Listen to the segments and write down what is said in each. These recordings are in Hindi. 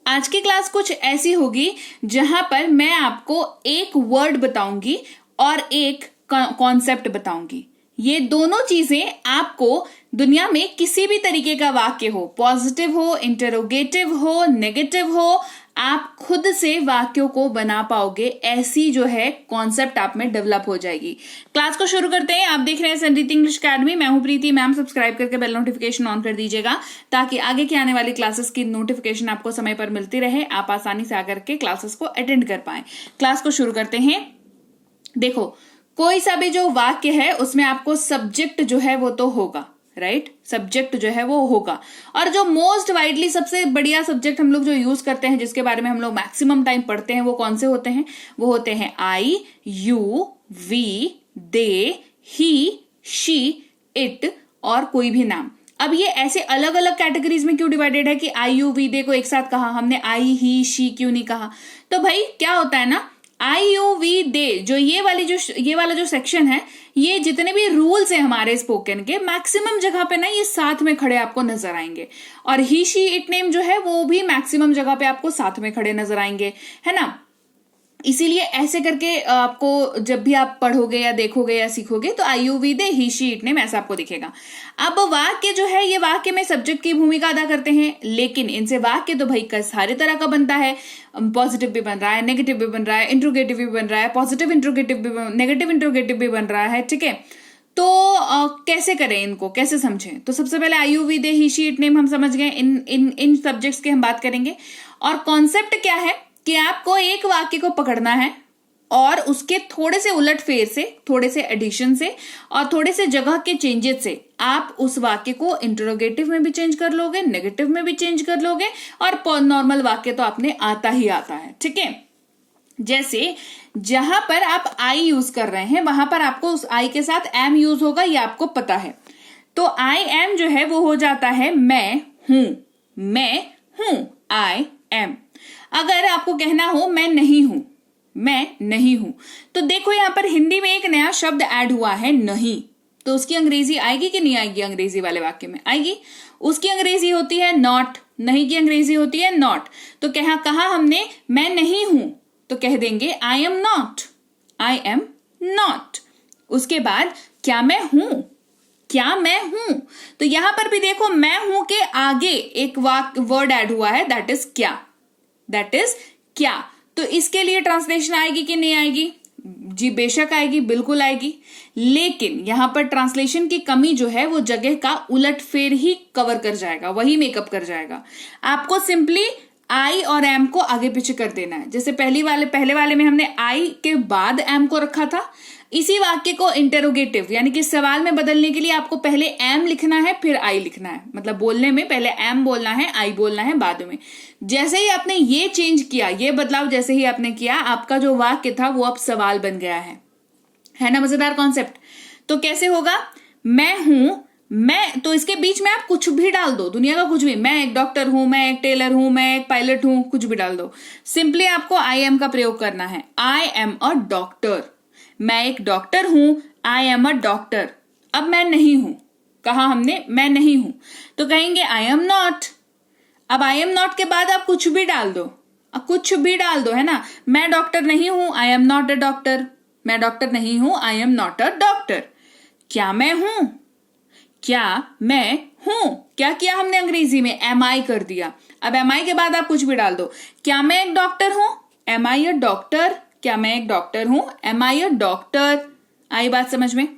आज की क्लास कुछ ऐसी होगी जहां पर मैं आपको एक वर्ड बताऊंगी और एक कॉन्सेप्ट बताऊंगी। ये दोनों चीजें आपको दुनिया में किसी भी तरीके का वाक्य हो, पॉजिटिव हो, इंटरोगेटिव हो, नेगेटिव हो, आप खुद से वाक्यों को बना पाओगे। ऐसी जो है कॉन्सेप्ट आप में डेवलप हो जाएगी। क्लास को शुरू करते हैं। आप देख रहे हैं संरीति इंग्लिश अकेडमी। मैं हूं प्रीति मैम। सब्सक्राइब करके बेल नोटिफिकेशन ऑन कर दीजिएगा ताकि आगे के आने वाली क्लासेस की नोटिफिकेशन आपको समय पर मिलती रहे, आप आसानी से आकर के क्लासेस को अटेंड कर पाए। क्लास को शुरू करते हैं। देखो, कोई सा भी जो वाक्य है उसमें आपको सब्जेक्ट जो है वो तो होगा, राइट? सब्जेक्ट जो है वो होगा। और जो मोस्ट वाइडली सबसे बढ़िया सब्जेक्ट हम लोग जो यूज करते हैं, जिसके बारे में हम लोग मैक्सिमम टाइम पढ़ते हैं, वो कौन से होते हैं? वो होते हैं I, you, we, they, he, she, it और कोई भी नाम। अब ये ऐसे अलग अलग कैटेगरीज में क्यों डिवाइडेड है कि आई, यू, वी, दे को एक साथ कहा हमने, आई, ही, शी क्यों नहीं कहा? तो भाई क्या होता है ना, आई, यू, वी, दे, जो ये वाला जो सेक्शन है, ये जितने भी रूल्स हैं हमारे स्पोकन के, मैक्सिमम जगह पे ना ये साथ में खड़े आपको नजर आएंगे। और ही, शी, इट नेम जो है वो भी मैक्सिमम जगह पे आपको साथ में खड़े नजर आएंगे, है ना? इसीलिए ऐसे करके आपको जब भी आप पढ़ोगे या देखोगे या सीखोगे तो I, you, we, they, he, she, it name ऐसा आपको दिखेगा। अब वाक्य जो है, ये वाक्य में सब्जेक्ट की भूमिका अदा करते हैं, लेकिन इनसे वाक्य तो भाई सारे तरह का बनता है। पॉजिटिव भी बन रहा है, नेगेटिव भी बन रहा है, इंट्रोगेटिव भी बन रहा है, पॉजिटिव इंट्रोगेटिव भी, नेगेटिव इंट्रोगेटिव भी बन रहा है, ठीक है? तो कैसे करें इनको, कैसे समझें? तो सबसे पहले I, you, we, they, he, she, it name हम समझ गए। इन सब्जेक्ट्स की हम बात करेंगे। और कॉन्सेप्ट क्या है कि आपको एक वाक्य को पकड़ना है और उसके थोड़े से उलट फेर से, थोड़े से एडिशन से और थोड़े से जगह के चेंजेस से आप उस वाक्य को इंटरोगेटिव में भी चेंज कर लोगे, नेगेटिव में भी चेंज कर लोगे और नॉर्मल वाक्य तो आपने आता ही आता है, ठीक है? जैसे जहां पर आप आई यूज कर रहे हैं वहां पर आपको उस आई के साथ एम यूज होगा, ये आपको पता है। तो आई एम जो है वो हो जाता है मैं हूं, मैं हूं, आई एम। अगर आपको कहना हो मैं नहीं हूं, मैं नहीं हूं, तो देखो यहां पर हिंदी में एक नया शब्द ऐड हुआ है, नहीं। तो उसकी अंग्रेजी आएगी कि नहीं आएगी? अंग्रेजी वाले वाक्य में आएगी। उसकी अंग्रेजी होती है नॉट, नहीं की अंग्रेजी होती है नॉट। तो कहा हमने मैं नहीं हूं, तो कह देंगे I am not, I am not. उसके बाद क्या मैं हूं, क्या मैं हूं। तो यहां पर भी देखो मैं हूं के आगे एक वर्ड ऐड हुआ है, दैट इज क्या, दैट इज क्या। तो इसके लिए ट्रांसलेशन आएगी कि नहीं आएगी? जी बेशक आएगी, बिल्कुल आएगी। लेकिन यहां पर ट्रांसलेशन की कमी जो है वो जगह का उलट फेर ही कवर कर जाएगा, वही मेकअप कर जाएगा। आपको सिंपली आई और एम को आगे पीछे कर देना है। जैसे पहले वाले में हमने आई के बाद एम को रखा था, इसी वाक्य को इंटरोगेटिव यानी कि सवाल में बदलने के लिए आपको पहले एम लिखना है फिर आई लिखना है। मतलब बोलने में पहले एम बोलना है, आई बोलना है बाद में। जैसे ही आपने ये चेंज किया, ये बदलाव जैसे ही आपने किया, आपका जो वाक्य था वो अब सवाल बन गया है ना? मजेदार कॉन्सेप्ट। तो कैसे होगा? मैं हूं, मैं, तो इसके बीच में आप कुछ भी डाल दो, दुनिया का कुछ भी। मैं एक डॉक्टर हूं, मैं एक टेलर हूं, मैं एक पायलट हूं, कुछ भी डाल दो। सिंपली आपको आई एम का प्रयोग करना है। आई एम अ डॉक्टर, मैं एक डॉक्टर हूं, आई एम अ डॉक्टर। अब मैं नहीं हूं, कहा हमने मैं नहीं हूं, तो कहेंगे आई एम नॉट। अब आई एम नॉट के बाद आप कुछ भी डाल दो, कुछ भी डाल दो, है ना? मैं डॉक्टर नहीं हूं, I am not a doctor. मैं डॉक्टर नहीं हूं, I am not a doctor. क्या मैं हूं, क्या मैं हूं। क्या किया हमने अंग्रेजी में? एम आई कर दिया। अब एम आई के बाद आप कुछ भी डाल दो। क्या मैं एक डॉक्टर हूं, एम आई अ डॉक्टर। क्या मैं एक डॉक्टर हूं, एम आई अ डॉक्टर। आई बात समझ में?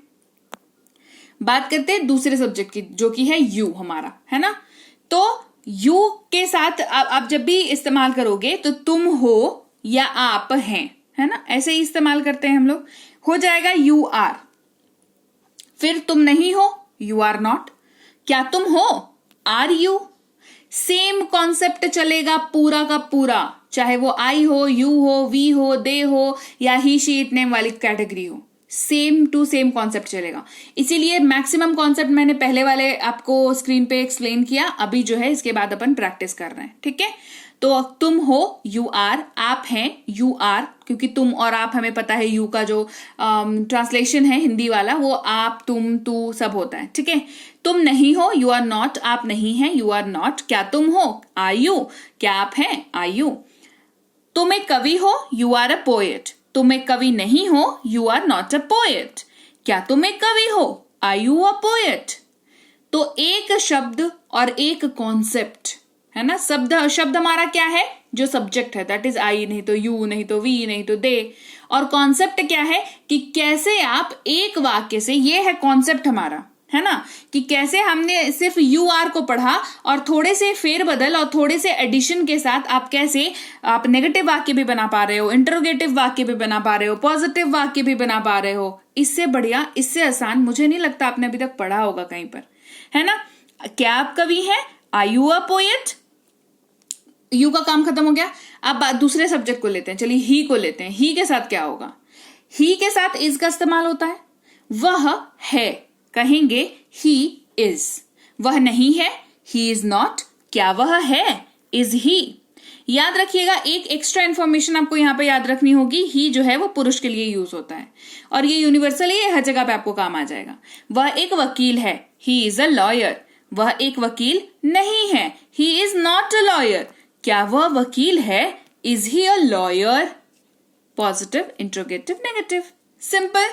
बात करते हैं दूसरे सब्जेक्ट की, जो कि है यू हमारा, है ना? तो यू के साथ आप जब भी इस्तेमाल करोगे तो तुम हो या आप हैं, है ना? ऐसे ही इस्तेमाल करते हैं हम लोग। हो जाएगा यू आर। फिर तुम नहीं हो, यू आर नॉट। क्या तुम हो, आर यू। सेम कॉन्सेप्ट चलेगा पूरा का पूरा, चाहे वो आई हो, यू हो, वी हो, दे हो या ही, शी, इट नेम वाली कैटेगरी हो। सेम टू सेम कॉन्सेप्ट चलेगा। इसीलिए मैक्सिमम कॉन्सेप्ट मैंने पहले वाले आपको स्क्रीन पे एक्सप्लेन किया। अभी जो है इसके बाद अपन प्रैक्टिस कर रहे हैं, ठीक है? तो तुम हो यू आर, आप हैं यू आर, क्योंकि तुम और आप हमें पता है यू का जो ट्रांसलेशन है हिंदी वाला वो आप तुम तू सब होता है, ठीक है। तुम नहीं हो यू आर नॉट, आप नहीं हैं यू आर नॉट। क्या तुम हो आर यू, क्या आप हैं आर यू। तुम एक कवि हो यू आर अ पोएट, तुम एक कवि नहीं हो you are not a poet. क्या तुम एक कवि हो आर यू अ पोएट। तो एक शब्द और एक कॉन्सेप्ट है ना, शब्द हमारा क्या है, जो सब्जेक्ट है दैट इज आई, नहीं तो यू, नहीं तो वी, नहीं तो दे। और कॉन्सेप्ट क्या है कि कैसे आप एक वाक्य से, ये है कॉन्सेप्ट हमारा, है ना, कि कैसे हमने सिर्फ यू आर को पढ़ा और थोड़े से फेरबदल और थोड़े से एडिशन के साथ आप कैसे आप नेगेटिव वाक्य भी बना पा रहे हो, इंटरोगेटिव वाक्य भी बना पा रहे हो, पॉजिटिव वाक्य भी बना पा रहे हो। इससे बढ़िया, इससे आसान मुझे नहीं लगता आपने अभी तक पढ़ा होगा कहीं पर, है ना। क्या आप कवि हैं are you a poet. U का काम खत्म हो गया। अब दूसरे सब्जेक्ट को लेते हैं, चलिए ही को लेते हैं। ही के साथ क्या होगा, ही के साथ इज का इस्तेमाल होता है। वह है कहेंगे ही इज, वह नहीं है ही इज नॉट। क्या वह है इज ही। याद रखिएगा एक एक्स्ट्रा इंफॉर्मेशन आपको यहां पे याद रखनी होगी, ही जो है वो पुरुष के लिए यूज होता है और ये यूनिवर्सल है, हर जगह पे आपको काम आ जाएगा। वह एक वकील है ही इज अ लॉयर, वह एक वकील नहीं है he is not a lawyer. क्या वह वकील है is he a lawyer. Positive, interrogative, negative, simple.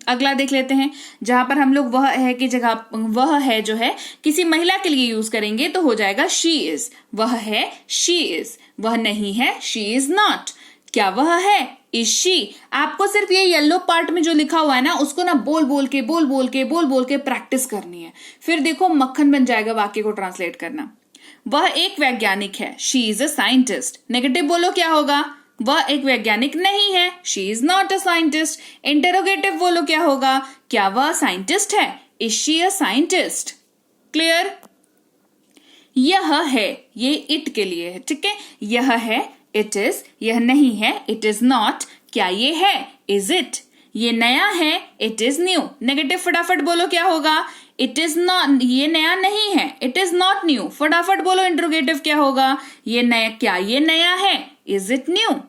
अगला देख लेते हैं, जहां पर हम लोग वह है की जगह वह है जो है किसी महिला के लिए यूज करेंगे तो हो जाएगा शी इज। वह है शी इज, वह नहीं है शी इज नॉट। क्या वह है इज शी। आपको सिर्फ ये येलो पार्ट में जो लिखा हुआ है ना उसको ना बोल बोल के प्रैक्टिस करनी है, फिर देखो मक्खन बन जाएगा वाक्य को ट्रांसलेट करना। वह एक वैज्ञानिक है she is a scientist. Negative बोलो क्या होगा, वह एक वैज्ञानिक नहीं है she is not a scientist. Interrogative बोलो क्या होगा, क्या वह साइंटिस्ट है is she a scientist. Clear. यह है ये इट के लिए है, ठीक है। यह है इट इज, यह नहीं है इट इज नॉट। क्या ये है इज इट। ये नया है इट इज न्यू। नेगेटिव फटाफट बोलो क्या होगा, इट इज नॉट, ये नया नहीं है इट इज नॉट न्यू। फटाफट बोलो इंट्रोगेटिव क्या होगा, ये नया, क्या ये नया है इज इट न्यू।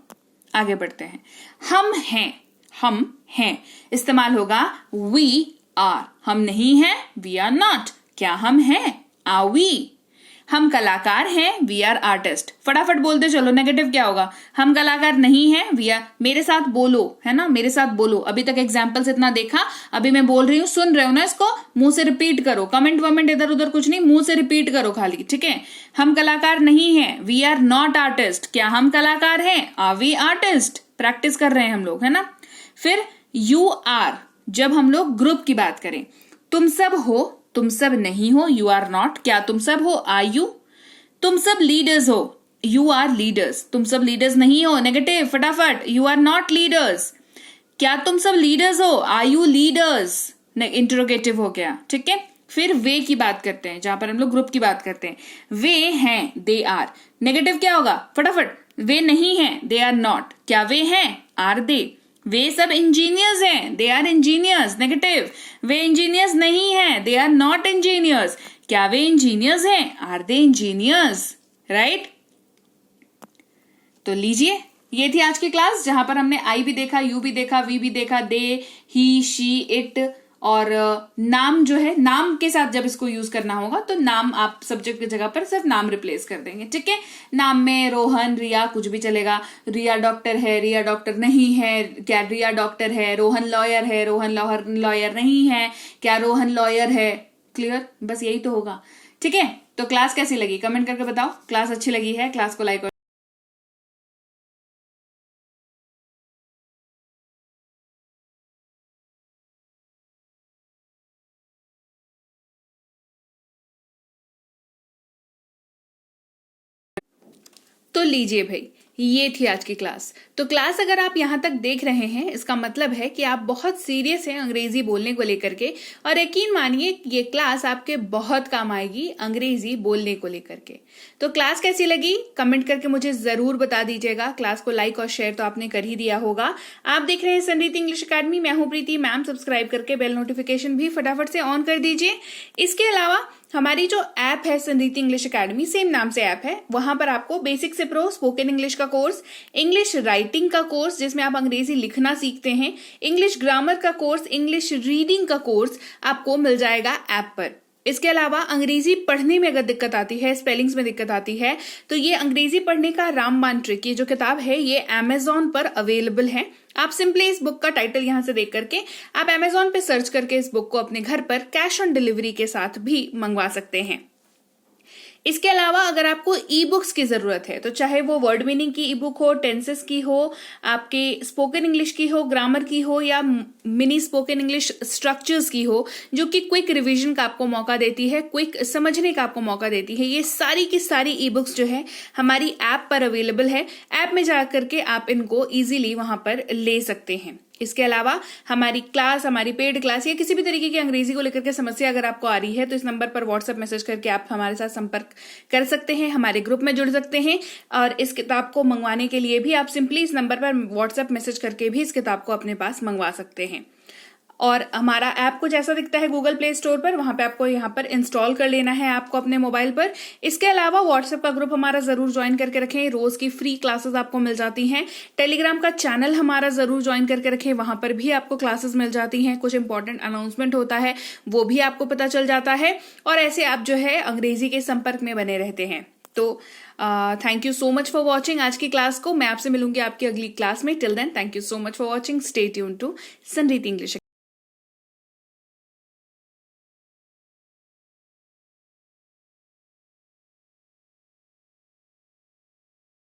आगे बढ़ते हैं। हम हैं इस्तेमाल होगा वी आर। हम नहीं हैं वी आर नॉट। क्या हम हैं आर वी। हम कलाकार हैं वी आर आर्टिस्ट। फटाफट बोलते चलो। नेगेटिव क्या होगा, हम कलाकार नहीं हैं वी आर। मेरे साथ बोलो, है ना, मेरे साथ बोलो। अभी तक एग्जाम्पल्स इतना देखा, अभी मैं बोल रही हूं, सुन रहे हो ना, इसको मुंह से रिपीट करो। कमेंट वमेंट इधर उधर कुछ नहीं, मुंह से रिपीट करो खाली, ठीक है। हम कलाकार नहीं हैं वी आर नॉट आर्टिस्ट। क्या हम कलाकार हैं आर वी आर्टिस्ट। प्रैक्टिस कर रहे हैं हम लोग, है ना। फिर यू आर, जब हम लोग ग्रुप की बात करें, तुम सब हो तुम सब नहीं हो यू आर नॉट। क्या तुम सब हो आर यू। तुम सब लीडर्स हो यू आर लीडर्स। तुम सब लीडर्स नहीं हो। नेगेटिव फटाफट, यू आर नॉट लीडर्स। क्या तुम सब लीडर्स हो आर यू लीडर्स। इंटरोगेटिव हो गया, ठीक है। फिर वे की बात करते हैं, जहां पर हम लोग ग्रुप की बात करते हैं। वे हैं दे आर। नेगेटिव क्या होगा फटाफट, वे नहीं हैं दे आर नॉट। क्या वे हैं आर दे। वे सब इंजीनियर्स हैं दे आर इंजीनियर्स। नेगेटिव, वे इंजीनियर्स नहीं हैं दे आर नॉट इंजीनियर्स। क्या वे इंजीनियर्स हैं आर दे इंजीनियर्स। राइट। तो लीजिए, ये थी आज की क्लास, जहां पर हमने आई भी देखा, यू भी देखा, वी भी देखा, दे, ही, शी, इट, और नाम जो है, नाम के साथ जब इसको यूज करना होगा तो नाम आप सब्जेक्ट की जगह पर सिर्फ नाम रिप्लेस कर देंगे, ठीक है। नाम में रोहन, रिया कुछ भी चलेगा। रिया डॉक्टर है, रिया डॉक्टर नहीं है। क्या रिया डॉक्टर है। रोहन लॉयर है, रोहन लॉयर नहीं है। क्या रोहन लॉयर है। क्लियर, बस यही तो होगा, ठीक है। तो क्लास कैसी लगी कमेंट करके बताओ। क्लास अच्छी लगी है, क्लास को लाइक तो लीजिए भाई, ये थी आज की क्लास। तो क्लास अगर आप यहाँ तक देख रहे हैं, इसका मतलब है कि आप बहुत सीरियस हैं अंग्रेजी बोलने को लेकर के, और यकीन मानिए ये क्लास आपके बहुत काम आएगी अंग्रेजी बोलने को लेकर के। तो क्लास कैसी लगी कमेंट करके मुझे जरूर बता दीजिएगा। क्लास को लाइक और शेयर तो आपने कर ही दिया होगा। आप देख रहे हैं संरीति इंग्लिश अकेडमी, मैं हूं प्रीति मैम। सब्सक्राइब करके बेल नोटिफिकेशन भी फटाफट से ऑन कर दीजिए। इसके अलावा हमारी जो ऐप है संरीति इंग्लिश एकेडमी, सेम नाम से ऐप है, वहां पर आपको बेसिक से प्रो स्पोकन इंग्लिश का कोर्स, इंग्लिश राइटिंग का कोर्स जिसमें आप अंग्रेजी लिखना सीखते हैं, इंग्लिश ग्रामर का कोर्स, इंग्लिश रीडिंग का कोर्स आपको मिल जाएगा ऐप पर। इसके अलावा अंग्रेजी पढ़ने में अगर दिक्कत आती है, स्पेलिंग्स में दिक्कत आती है, तो ये अंग्रेजी पढ़ने का रामबाण ट्रिक, ये जो किताब है ये अमेजॉन पर अवेलेबल है। आप सिंपली इस बुक का टाइटल यहां से देख करके आप अमेजॉन पे सर्च करके इस बुक को अपने घर पर कैश ऑन डिलीवरी के साथ भी मंगवा सकते हैं। इसके अलावा अगर आपको ई बुक्स की जरूरत है, तो चाहे वो वर्ड मीनिंग की ई बुक हो, टेंसेस की हो, आपके स्पोकन इंग्लिश की हो, ग्रामर की हो, या मिनी स्पोकन इंग्लिश स्ट्रक्चर्स की हो, जो कि क्विक रिवीजन का आपको मौका देती है, क्विक समझने का आपको मौका देती है, ये सारी की सारी ई बुक्स जो है हमारी ऐप पर अवेलेबल है। ऐप में जाकर के आप इनको इजीली वहां पर ले सकते हैं। इसके अलावा हमारी क्लास, हमारी पेड क्लास या किसी भी तरीके की अंग्रेजी को लेकर के समस्या अगर आपको आ रही है, तो इस नंबर पर व्हाट्सएप मैसेज करके आप हमारे साथ संपर्क कर सकते हैं, हमारे ग्रुप में जुड़ सकते हैं। और इस किताब को मंगवाने के लिए भी आप सिंपली इस नंबर पर व्हाट्सएप मैसेज करके भी इस किताब को अपने पास मंगवा सकते हैं। और हमारा ऐप कुछ ऐसा दिखता है गूगल प्ले स्टोर पर, वहां पे आपको यहाँ पर इंस्टॉल कर लेना है ऐप को अपने मोबाइल पर। इसके अलावा व्हाट्सएप का ग्रुप हमारा जरूर ज्वाइन करके रखें, रोज की फ्री क्लासेस आपको मिल जाती हैं। टेलीग्राम का चैनल हमारा जरूर ज्वाइन करके रखें, वहां पर भी आपको क्लासेस मिल जाती हैं, कुछ इंपॉर्टेंट अनाउंसमेंट होता है वो भी आपको पता चल जाता है, और ऐसे आप जो है अंग्रेजी के संपर्क में बने रहते हैं। तो thank you so much for watching आज की क्लास को। मैं आपसे मिलूंगी आपकी अगली क्लास में। Till then thank you so much for watching. Stay tune to Sanriti English.